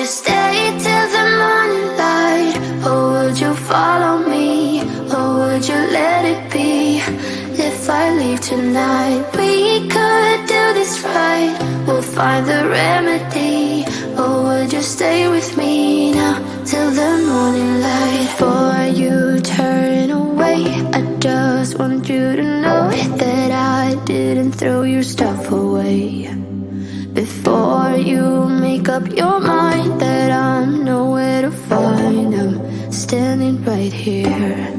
stay till the morning light? Or would you follow me? Or would you let it be? If I leave tonight, we could do this right. We'll find the remedy. Or would you stay with me now till the morning light? Before you turn away, I just want you to know that I didn't throw your stuff away. Before you make up your mind that I'm nowhere to find, I'm standing right here.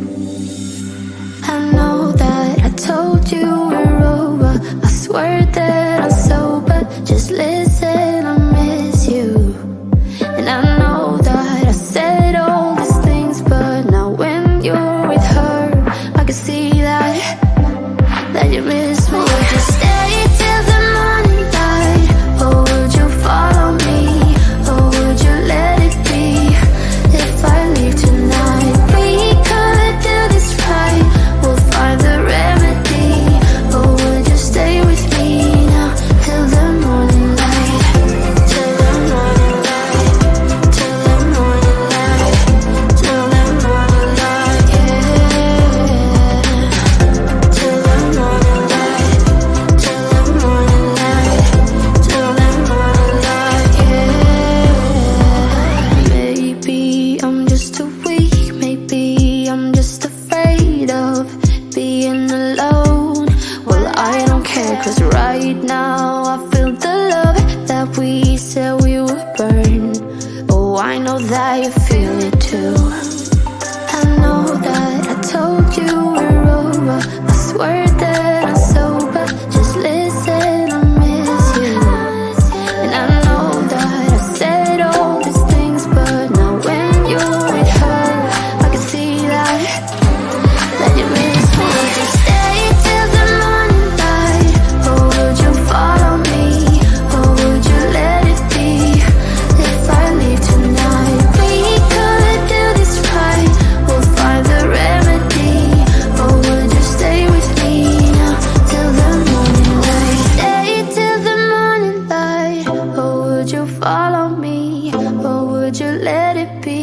I know that I told you we're over. I swear that I'm sober. Just listen, I miss you. And I know that I said all these things, but now when you're with her, I can see that you miss me. Would you stay till the morning light? Or would you follow me? Or would you let it be? If I leave tonight, we could do this right. We'll find the remedy. Or would you stay with me now till the morning light? Till the morning light. Till the morning light. Till the morning light, yeah. Till the morning light. Till the morning light. Till the morning light, yeah. Maybe I'm just too weak. Maybe I'm just afraid of being alone. Well, I don't care, 'cause right now I feel the love that we said we would burn. Oh, I know that you feel it too. I know that I told you we're over. I swear that I'm sober. Just listen, I miss you. And I know that I said all these things, but now when you're with her, I can see that you miss me. Would you stay till the morning light? Or would you follow me? Or would you let it be? If I leave tonight, we could do this right. We'll find the remedy. Or would you stay with me now till the morning light? Stay till the morning light. Or would you follow me? Or would you let it be?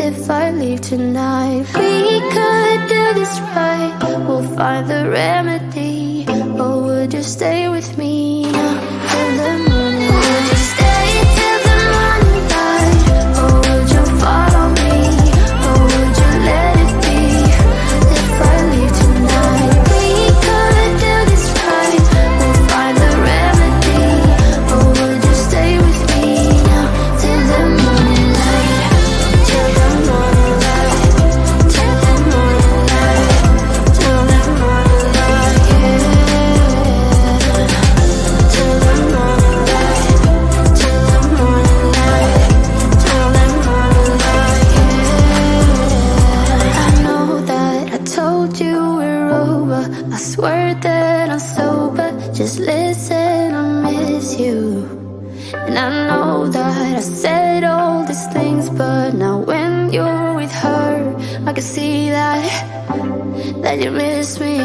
If I leave tonight, we could do this right. We'll find the remedy. Or would you stay with me now till the morning light? Would you stay till the morning light? Or would you follow me? Or would you let it be? If I leave tonight, we could do this right. We'll find the remedy. Or would you stay with me now till the morning light? Till the morning light. Till the morning light. Till the morning light, yeah. Till the morning light. Till the morning light. Till the morning light, yeah. I know that I told you we're over. I swear that I'm sober. Just listen, I miss you. And I know that I said all these things, but now when you're with her, I can see that you miss me.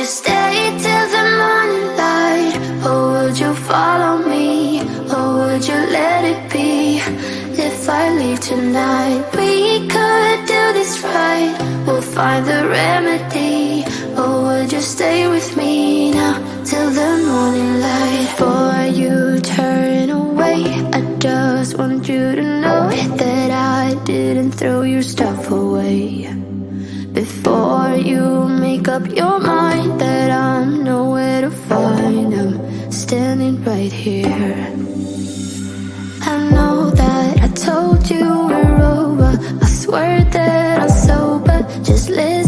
you stay till the morning light? Or would you follow me? Or would you let it be? If I leave tonight, we could do this right. We'll find the remedy. Or would you stay with me now till the morning light? Before you turn away, I just want you to know that I didn't throw your stuff away. Before you make up your mind that I'm nowhere to find, I'm standing right here. I know that I told you we're over, I swear that I'm sober, just listen.